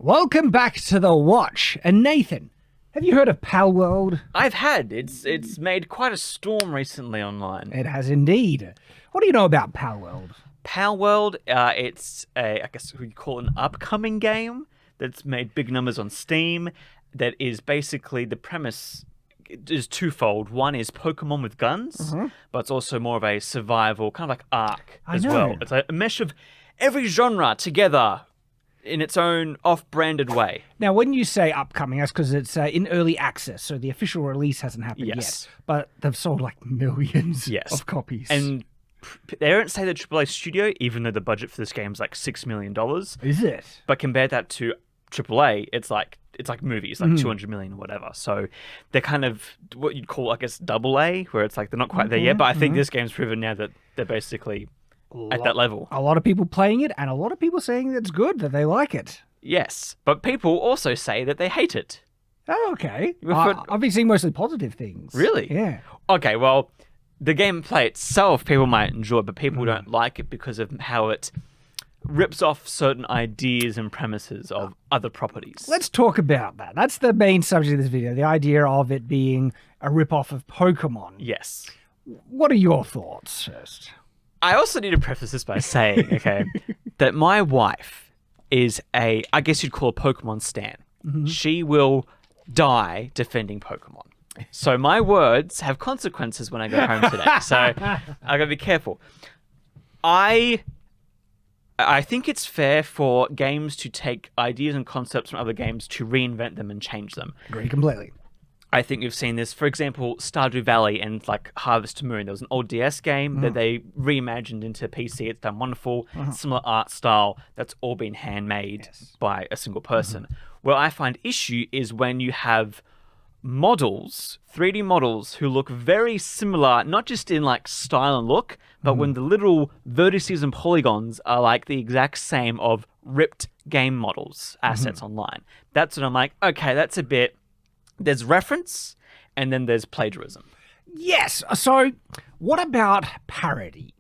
Welcome back to The Watch. And Nathan, have you heard of Palworld? I've had. It's made quite a storm recently online. It has indeed. What do you know about Palworld? Palworld, it's I guess we call it an upcoming game that's made big numbers on Steam. That is basically the premise is twofold. One is Pokemon with guns, but it's also more of a survival kind of like Ark as well. It's a mesh of every genre together in its own off-branded way. Now, when you say upcoming, that's because it's in early access, so the official release hasn't happened yet. But they've sold like millions of copies. And they don't say the AAA studio, even though the budget for this game is like $6 million. Is it? But compare that to AAA, it's like movies, like 200 million or whatever. So they're kind of what you'd call, I guess, AA, where it's like they're not quite there yet. But I think this game's proven now that they're basically at that level. A lot of people playing it, and a lot of people saying that it's good, that they like it. Yes, but people also say that they hate it. Oh, okay. I've been seeing mostly positive things. Really? Yeah. Okay, well, the gameplay itself, people might enjoy, but people don't like it because of how it rips off certain ideas and premises of other properties. Let's talk about that. That's the main subject of this video, the idea of it being a rip-off of Pokemon. Yes. What are your thoughts first? I also need to preface this by saying, okay, that my wife is I guess you'd call a Pokemon stan. She will die defending Pokemon. So my words have consequences when I go home today. So I gotta be careful. I think it's fair for games to take ideas and concepts from other games to reinvent them and change them. Agree completely. I think we've seen this, for example, Stardew Valley and like Harvest Moon. There was an old DS game that they reimagined into PC. It's done wonderful, similar art style. That's all been handmade by a single person. Where I find issue is when you have models, 3D models, who look very similar, not just in like style and look, but when the little vertices and polygons are like the exact same of ripped game models, assets online. That's when I'm like, okay, that's a bit... There's reference, and then there's plagiarism. Yes. So what about parody?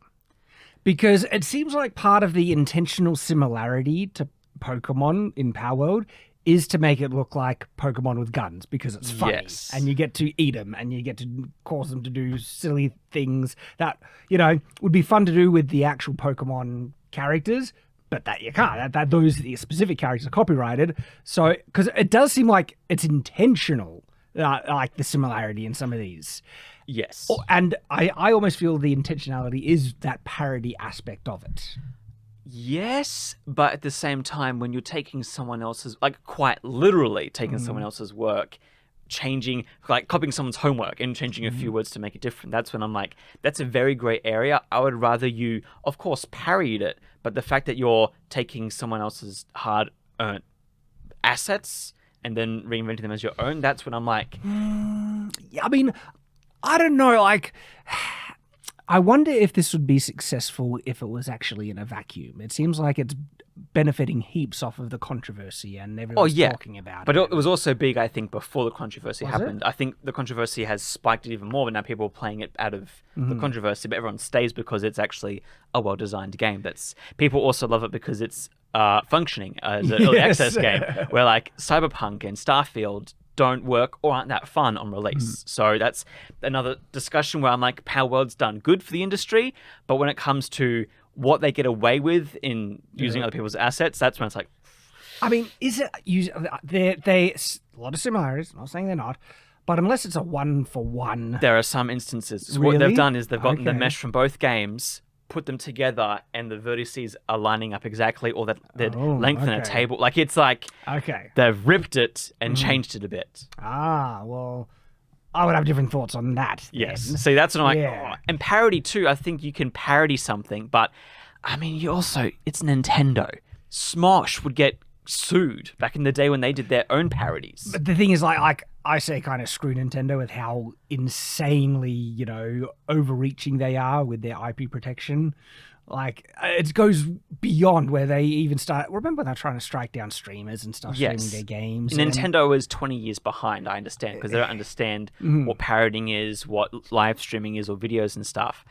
Because it seems like part of the intentional similarity to Pokemon in Palworld is to make it look like Pokemon with guns, because it's funny. Yes. And you get to eat them, and you get to cause them to do silly things that, you know, would be fun to do with the actual Pokemon characters, but that you can't. Those specific characters are copyrighted. So, because it does seem like it's intentional, like the similarity in some of these. Yes. And I almost feel the intentionality is that parody aspect of it. Yes, but at the same time, when you're taking someone else's, like quite literally taking someone else's work, changing, like copying someone's homework and changing a few words to make it different, that's when I'm like, that's a very grey area. I would rather you, of course, parodied it, but the fact that you're taking someone else's hard-earned assets and then reinventing them as your own, that's when I'm like... Yeah, I mean, I don't know, like... I wonder if this would be successful if it was actually in a vacuum. It seems like it's benefiting heaps off of the controversy and everyone's talking about it. But it was also big, I think, before the controversy happened. It? I think the controversy has spiked it even more, but now people are playing it out of the controversy, but everyone stays because it's actually a well-designed game. People also love it because it's functioning as an early access game, where like Cyberpunk and Starfield don't work or aren't that fun on release. So that's another discussion where I'm like, Palworld's done good for the industry, but when it comes to what they get away with in using other people's assets, that's when it's like... I mean, is it... They a lot of similarities, I'm not saying they're not, but unless it's a one-for-one... There are some instances. So really? What they've done is they've gotten the mesh from both games, put them together, and the vertices are lining up exactly, or that length in a table. Like, it's like they've ripped it and changed it a bit. Ah, well, I would have different thoughts on that. Yes. See, that's what I'm like, oh. And parody too, I think you can parody something, but I mean, it's Nintendo. Smosh would get sued back in the day when they did their own parodies. But the thing is, like I say, kind of screw Nintendo with how insanely, you know, overreaching they are with their IP protection. Like, it goes beyond where they even start... Remember when they're trying to strike down streamers and stuff, streaming their games? Nintendo is 20 years behind, I understand, because they don't understand what parodying is, what live streaming is, or videos and stuff.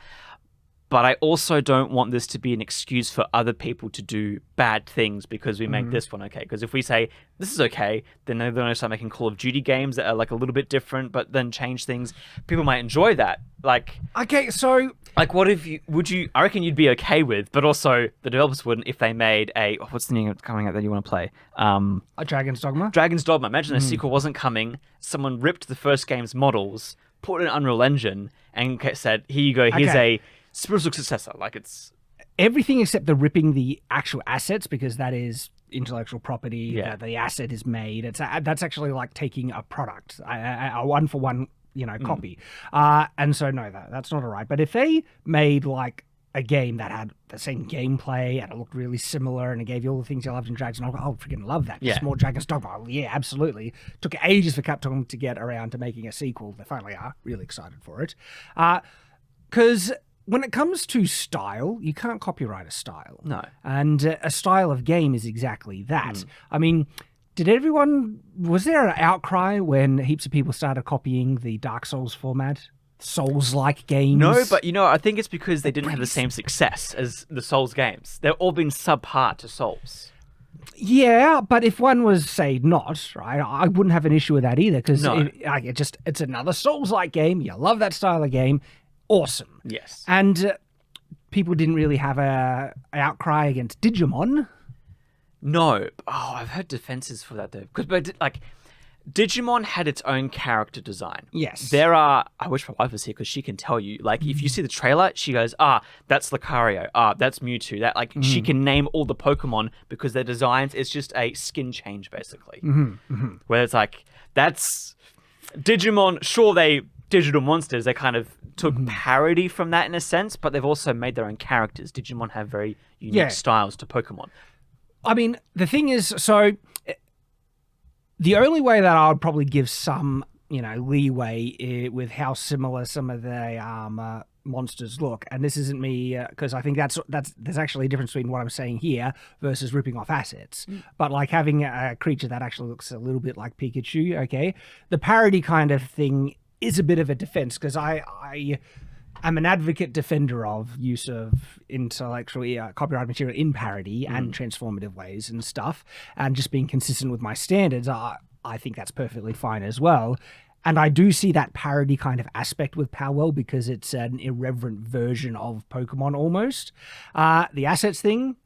but I also don't want this to be an excuse for other people to do bad things because we make this one okay. Because if we say this is okay, then they're going to start making Call of Duty games that are like a little bit different, but then change things. People might enjoy that. Like, okay, so like what if I reckon you'd be okay with, but also the developers wouldn't if they made what's the name coming out that you want to play? A Dragon's Dogma. Dragon's Dogma. Imagine a sequel wasn't coming. Someone ripped the first game's models, put it in Unreal Engine, and said, "Here you go. Here's a spiritual successor." Like, it's everything except the ripping the actual assets, because that is intellectual property. Yeah. The asset is made. That's actually like taking a product, a one for one, copy. And so no, that's not all right. But if they made like a game that had the same gameplay and it looked really similar and it gave you all the things you loved in Dragon's Dogma, I'll freaking love that. Just more Dragon's Dogma. Yeah, absolutely. Took ages for Capcom to get around to making a sequel. They finally are. Really excited for it. Because when it comes to style, you can't copyright a style. No. And a style of game is exactly that. I mean, was there an outcry when heaps of people started copying the Dark Souls format? Souls-like games? No, but I think it's because they didn't have the same success as the Souls games. They've all been subpar to Souls. Yeah, but if one was, say, not, right, I wouldn't have an issue with that either, because it's another Souls-like game. You love that style of game. Awesome. Yes. And people didn't really have a outcry against Digimon. No. Oh, I've heard defenses for that, though. But Digimon had its own character design. Yes. I wish my wife was here because she can tell you. Like, if you see the trailer, she goes, that's Lucario. That's Mewtwo. That, like, she can name all the Pokemon because their designs is just a skin change, basically. Where it's like, that's Digimon. Sure, they digital monsters. They kind of took parody from that in a sense, but they've also made their own characters. Digimon have very unique styles to Pokemon. I mean, the thing is, so the only way that I would probably give some, leeway with how similar some of the monsters look, and this isn't me, because I think there's actually a difference between what I'm saying here versus ripping off assets. But like having a creature that actually looks a little bit like Pikachu, okay, the parody kind of thing is a bit of a defense, because I'm an advocate defender of use of intellectual copyright material in parody and transformative ways and stuff, and just being consistent with my standards. I think that's perfectly fine as well. And I do see that parody kind of aspect with Palworld because it's an irreverent version of Pokemon almost. The assets thing,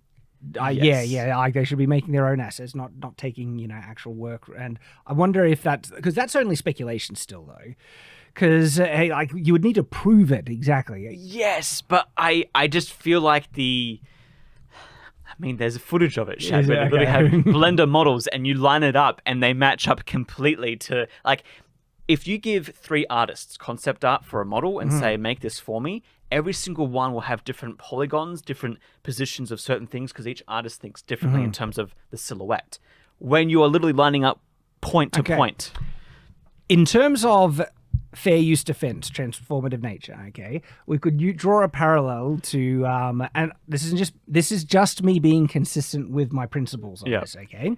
they should be making their own assets, not taking actual work. And I wonder if because that's only speculation still though. Because you would need to prove it exactly. Yes, but I just feel like there's footage of it, Shad, where they literally have Blender models and you line it up and they match up completely to, like, if you give 3 artists concept art for a model and say, make this for me, every single one will have different polygons, different positions of certain things, because each artist thinks differently in terms of the silhouette. When you are literally lining up point to point. In terms of fair use defense, transformative nature, okay, we could draw a parallel to, and this is just me being consistent with my principles on this, okay?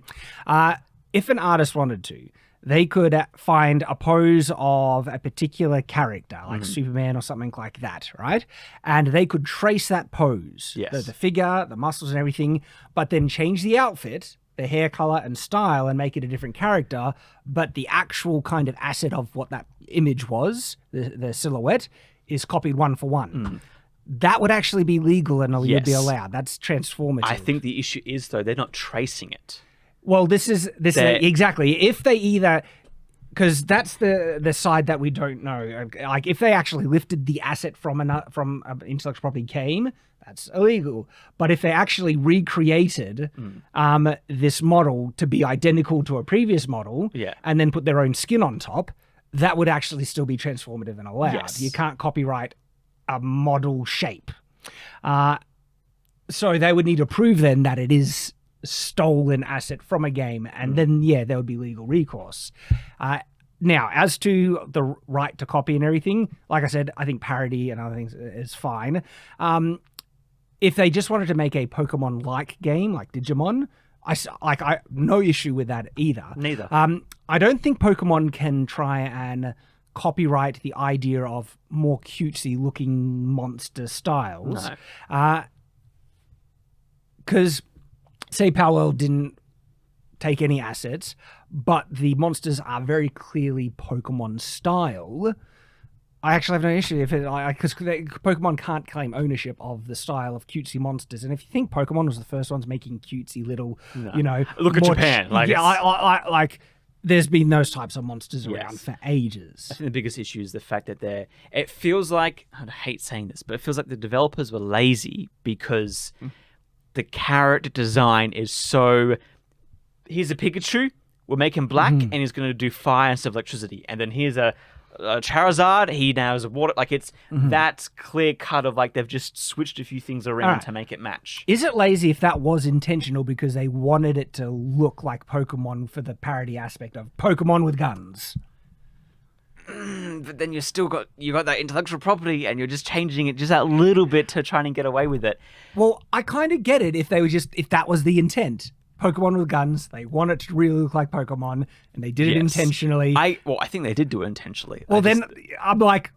If an artist wanted to, they could find a pose of a particular character, like Superman or something like that, right? And they could trace that pose, the figure, the muscles and everything, but then change the outfit, the hair color and style, and make it a different character, but the actual kind of asset of what that image was, the silhouette, is copied one for one. That would actually be legal and would be allowed. That's transformative. I think the issue is, though, they're not tracing it. Well, this is exactly. If they either, because that's the side that we don't know. Like, if they actually lifted the asset from an intellectual property game, that's illegal. But if they actually recreated this model to be identical to a previous model, and then put their own skin on top, that would actually still be transformative and allowed. Yes. You can't copyright a model shape. So they would need to prove then that it is stolen asset from a game, and then there would be legal recourse. Now, as to the right to copy and everything, like I said, I think parody and other things is fine. If they just wanted to make a Pokemon-like game, like Digimon, I no issue with that either. Neither. I don't think Pokemon can try and copyright the idea of more cutesy looking monster styles. Because say Palworld didn't take any assets, but the monsters are very clearly Pokemon style, I actually have no issue if it, because Pokemon can't claim ownership of the style of cutesy monsters. And if you think Pokemon was the first ones making cutesy little, you know, look at Japan, like there's been those types of monsters around for ages. I think the biggest issue is the fact that it feels like, I hate saying this, but it feels like the developers were lazy because the character design is so, here's a Pikachu, we'll make him black and he's going to do fire instead of electricity. And then here's a Charizard, he now is a water, like it's that clear cut of like they've just switched a few things around to make it match. Is it lazy if that was intentional because they wanted it to look like Pokemon for the parody aspect of Pokemon with guns? But then you got that intellectual property and you're just changing it just that little bit to try and get away with it. Well, I kind of get it if that was the intent. Pokemon with guns. They want it to really look like Pokemon, and they did it intentionally. I think they did do it intentionally. Well, then I'm like,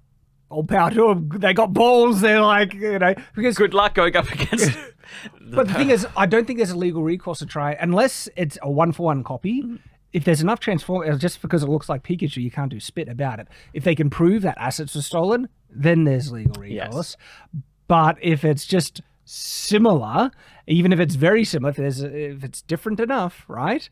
all power to them. They got balls. They're like, you know, because good luck going up against. But the thing is, I don't think there's a legal recourse to try unless it's a 1-for-1 copy. If there's enough transform, just because it looks like Pikachu, you can't do spit about it. If they can prove that assets were stolen, then there's legal recourse. But if it's just similar, even if it's very similar, if it's different enough, right?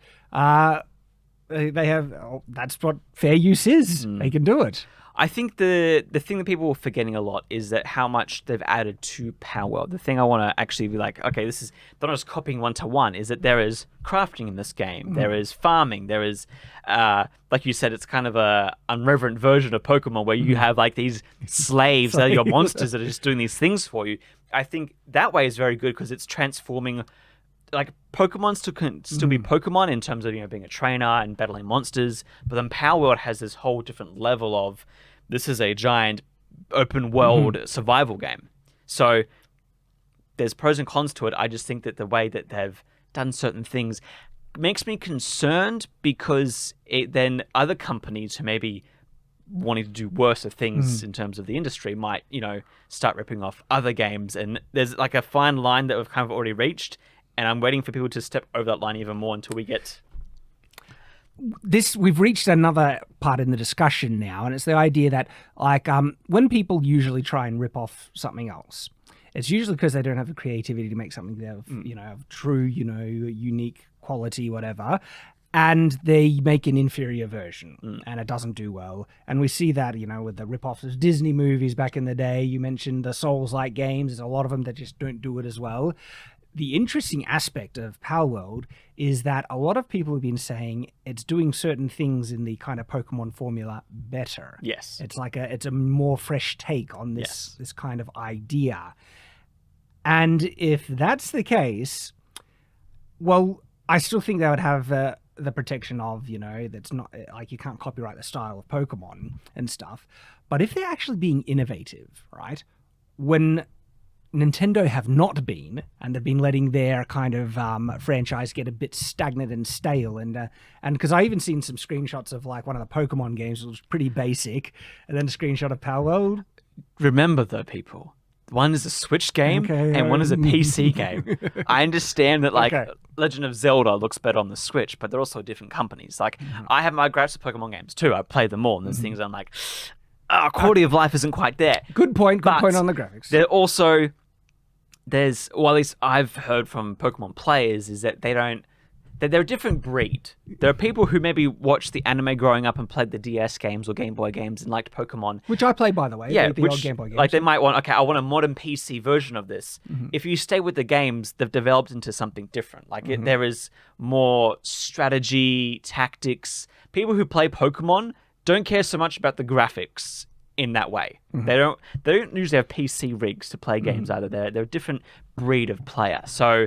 They have that's what fair use is. They can do it. I think the thing that people are forgetting a lot is that how much they've added to Palworld. The thing I want to actually be like, okay, this is not just copying 1-to-1, is that there is crafting in this game. There is farming. There is, like you said, it's kind of a unreverent version of Pokemon where you have like these slaves that are your monsters that are just doing these things for you. I think that way is very good because it's transforming. Like Pokemon can still be Pokemon in terms of, you know, being a trainer and battling monsters, but then Palworld has this whole different level of this is a giant open world survival game. So there's pros and cons to it. I just think that the way that they've done certain things makes me concerned because then other companies who maybe wanting to do worse of things in terms of the industry might, you know, start ripping off other games. And there's like a fine line that we've kind of already reached. And I'm waiting for people to step over that line even more until we get... We've reached another part in the discussion now, and it's the idea that, like, when people usually try and rip off something else, it's usually because they don't have the creativity to make something of, you know, of true, you know, unique quality, whatever, and they make an inferior version, and it doesn't do well. And we see that, you know, with the rip-offs of Disney movies back in the day. You mentioned the Souls-like games. There's a lot of them that just don't do it as well. The interesting aspect of Palworld is that a lot of people have been saying it's doing certain things in the kind of Pokemon formula better. Yes. It's like it's a more fresh take on this kind of idea. And if that's the case, well, I still think they would have the protection of, you know, that's not like you can't copyright the style of Pokemon and stuff. But if they're actually being innovative, right? When Nintendo have not been, and they've been letting their kind of franchise get a bit stagnant and stale, and because I even seen some screenshots of like one of the Pokemon games, which was pretty basic, and then a screenshot of Palworld. Remember though, people, one is a Switch game and one is a PC game. I understand that like Legend of Zelda looks better on the Switch, but they're also different companies. Like I have my gripes with Pokemon games too. I play them all, and there's things I'm like, quality of life isn't quite there. Good point on the graphics. They're also well, at least I've heard from Pokemon players is that they're a different breed. There are people who maybe watched the anime growing up and played the DS games or Game Boy games and liked Pokemon. Which I played, by the way. Yeah, the old Game Boy games. Like they might want, I want a modern PC version of this. If you stay with the games, they've developed into something different. Like there is more strategy, tactics. People who play Pokemon don't care so much about the graphics in that way. They don't usually have PC rigs to play games either. They're a different breed of player. So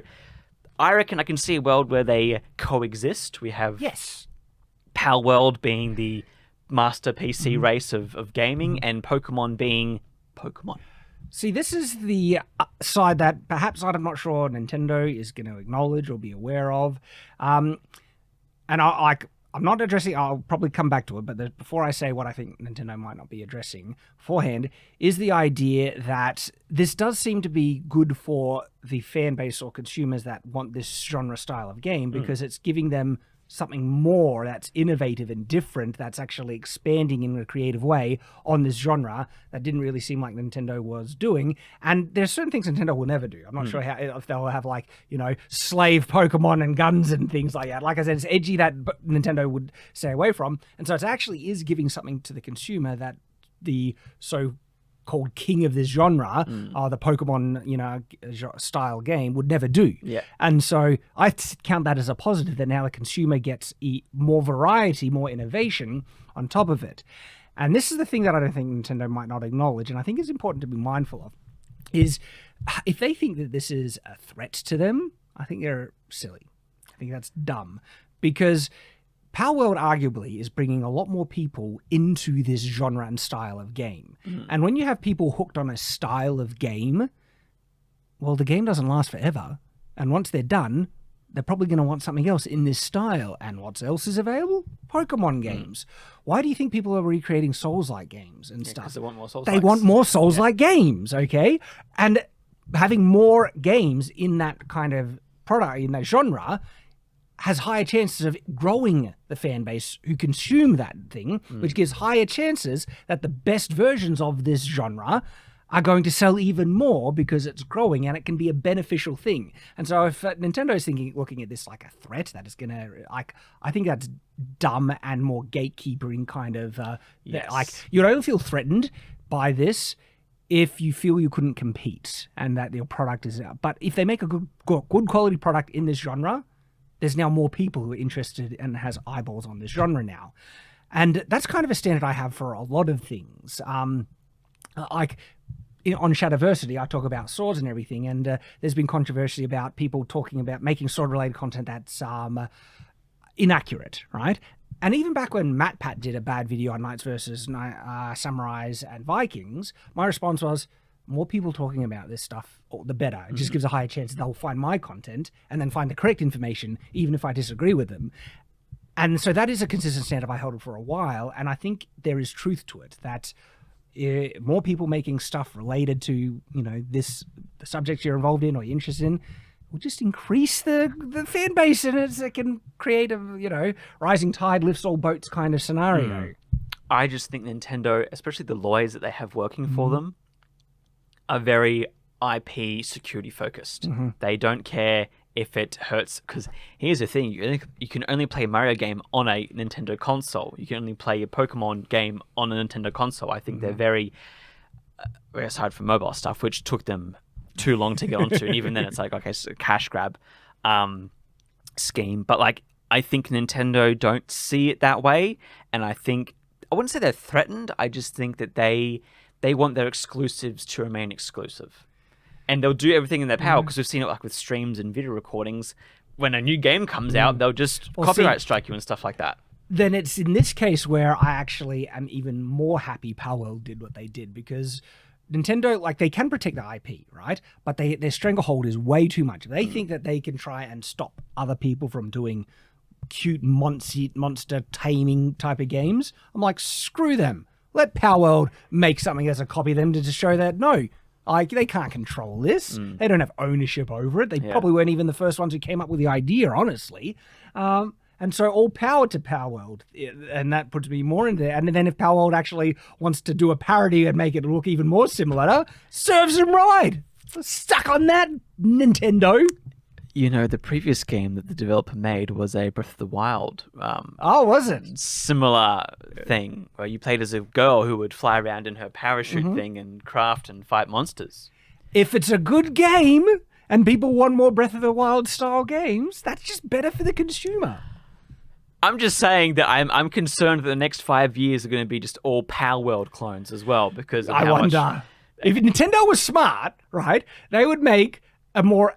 I reckon I can see a world where they coexist. We have Palworld being the master PC race of gaming and Pokemon being Pokemon. See, this is the side that perhaps I'm not sure Nintendo is going to acknowledge or be aware of. And I'm not addressing, I'll probably come back to it, but before I say what I think Nintendo might not be addressing beforehand, is the idea that this does seem to be good for the fan base or consumers that want this genre style of game, because it's giving them something more that's innovative and different, that's actually expanding in a creative way on this genre that didn't really seem like Nintendo was doing. And there's certain things Nintendo will never do. I'm not sure if they'll have, like, you know, slave Pokemon and guns and things like that. Like I said, it's edgy that Nintendo would stay away from. And so it actually is giving something to the consumer that the so-called king of this genre, the Pokemon, you know, style game would never do. Yeah. And so I count that as a positive, that now the consumer gets more variety, more innovation on top of it. And this is the thing that I don't think Nintendo might not acknowledge, and I think is important to be mindful of, is if they think that this is a threat to them, I think they're silly. I think that's dumb, because Palworld arguably is bringing a lot more people into this genre and style of game. And when you have people hooked on a style of game, well, the game doesn't last forever. And once they're done, they're probably going to want something else in this style. And what else is available? Pokemon games. Why do you think people are recreating Souls-like games and stuff? Because they want more Souls. They want more Souls-like games, okay? And having more games in that kind of product, in that genre, has higher chances of growing the fan base who consume that thing, which gives higher chances that the best versions of this genre are going to sell even more because it's growing, and it can be a beneficial thing. And so if Nintendo is looking at this like a threat that is going to, like, I think that's dumb and more gatekeepering kind of, like, you'd only feel threatened by this if you feel you couldn't compete and that your product is out. But if they make a good quality product in this genre, there's now more people who are interested and has eyeballs on this genre now. And that's kind of a standard I have for a lot of things. Like on Shadiversity, I talk about swords and everything, and there's been controversy about people talking about making sword-related content that's inaccurate, right? And even back when MatPat did a bad video on Knights versus Samurais and Vikings, my response was, more people talking about this stuff, the better. It just gives a higher chance they'll find my content and then find the correct information, even if I disagree with them. And so that is a consistent standard I held for a while, and I think there is truth to it, that more people making stuff related to, you know, the subjects you're involved in or you're interested in will just increase the fan base, and it can create a, you know, rising tide lifts all boats kind of scenario. I just think Nintendo, especially the lawyers that they have working for them, are very IP security focused. They don't care if it hurts, because here's the thing, you can only play a Mario game on a Nintendo console. You can only play a Pokemon game on a Nintendo console. I think they're very aside from mobile stuff, which took them too long to get onto, and even then it's like, okay, it's a cash grab scheme. But like, I think Nintendo don't see it that way, and I wouldn't say they're threatened, I just think that they want their exclusives to remain exclusive. And they'll do everything in their power, because we've seen it like with streams and video recordings. When a new game comes out, they'll just copyright strike you and stuff like that. Then it's in this case where I actually am even more happy Palworld did what they did, because Nintendo, like, they can protect the IP, right? But their stranglehold is way too much. They think that they can try and stop other people from doing cute monster taming type of games. I'm like, screw them. Let Palworld make something as a copy of them to just show that, no, like, they can't control this. They don't have ownership over it. They probably weren't even the first ones who came up with the idea, honestly. And so all power to Palworld. And that puts me more into there. And then if Palworld actually wants to do a parody and make it look even more similar, serves them right. Stuck on that, Nintendo. You know, the previous game that the developer made was a Breath of the Wild. Was it? Similar thing, where you played as a girl who would fly around in her parachute thing and craft and fight monsters. If it's a good game and people want more Breath of the Wild style games, that's just better for the consumer. I'm just saying that I'm concerned that the next 5 years are going to be just all Palworld clones as well, because of I wonder. If Nintendo was smart, right, they would make a more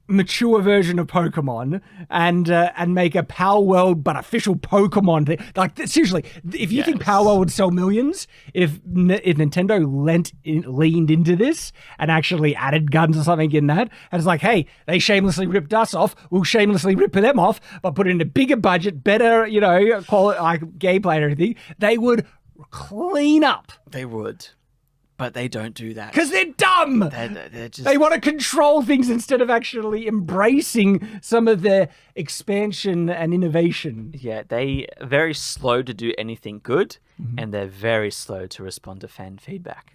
mature version of Pokemon and make a Palworld but official Pokemon thing. Like, seriously, if you think Palworld would sell millions, if Nintendo leaned into this and actually added guns or something in that, and it's like, hey, they shamelessly ripped us off, we'll shamelessly rip them off, but put in a bigger budget, better, quality, like gameplay and everything, they would clean up. They would. But they don't do that. Because they're dumb. They're just... They want to control things instead of actually embracing some of their expansion and innovation. Yeah, they are very slow to do anything good, and they're very slow to respond to fan feedback.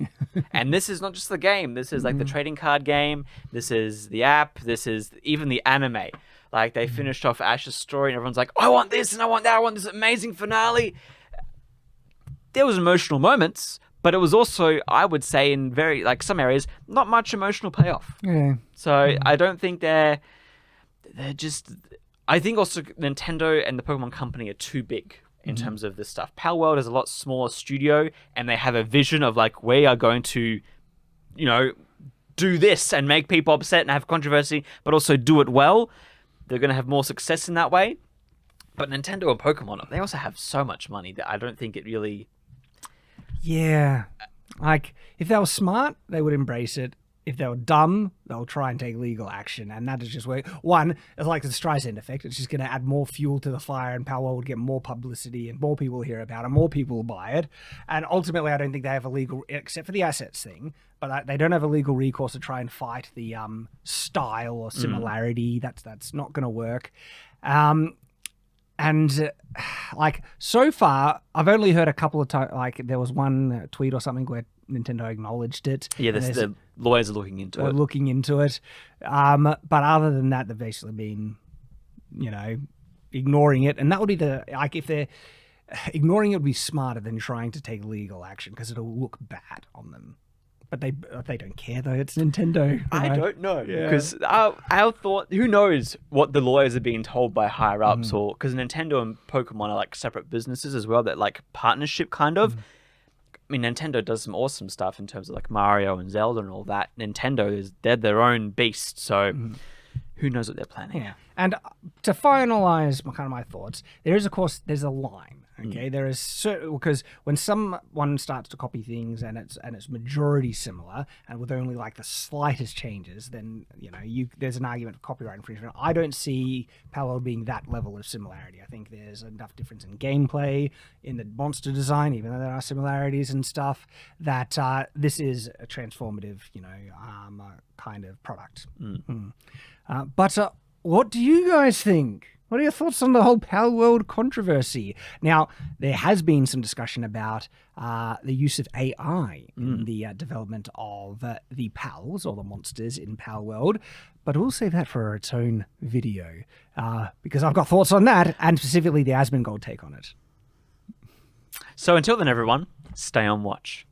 And this is not just the game. This is like the trading card game. This is the app. This is even the anime. Like, they finished off Ash's story, and everyone's like, I want this, and I want that. I want this amazing finale. There was emotional moments, but it was also, I would say, in very, like, some areas, not much emotional payoff. Yeah. So I don't think they're just... I think also Nintendo and the Pokemon Company are too big in terms of this stuff. Palworld is a lot smaller studio, and they have a vision of, like, we are going to, do this and make people upset and have controversy, but also do it well. They're going to have more success in that way. But Nintendo and Pokemon, they also have so much money that I don't think it really... Yeah. Like, if they were smart, they would embrace it. If they were dumb, they'll try and take legal action. And that is just where, one, it's like the Streisand effect. It's just going to add more fuel to the fire, and Palworld will get more publicity and more people will hear about it, more people will buy it. And ultimately, I don't think they have a legal, except for the assets thing, but they don't have a legal recourse to try and fight the style or similarity. That's not going to work. And like, so far, I've only heard a couple of times, like, there was one tweet or something where Nintendo acknowledged it. Yeah, the lawyers are looking into it. But other than that, they've basically been, ignoring it. And that would be if they're ignoring it would be smarter than trying to take legal action, because it'll look bad on them. But they don't care, though. It's Nintendo. I don't know. Because our thought, who knows what the lawyers are being told by higher ups, or because Nintendo and Pokemon are like separate businesses as well, that like partnership kind of. I mean, Nintendo does some awesome stuff in terms of like Mario and Zelda and all that. They're their own beast. So who knows what they're planning. Yeah. And to finalize my thoughts, there's a line. Okay, there is certain, because when someone starts to copy things and it's majority similar and with only like the slightest changes, then there's an argument for copyright infringement. I don't see Palworld being that level of similarity. I think there's enough difference in gameplay, in the monster design, even though there are similarities and stuff, that this is a transformative, kind of product. But what do you guys think? What are your thoughts on the whole Palworld controversy? Now, there has been some discussion about the use of AI in the development of the pals, or the monsters in Palworld, but we'll save that for its own video, because I've got thoughts on that, and specifically the Asmongold take on it. So until then, everyone, stay on watch.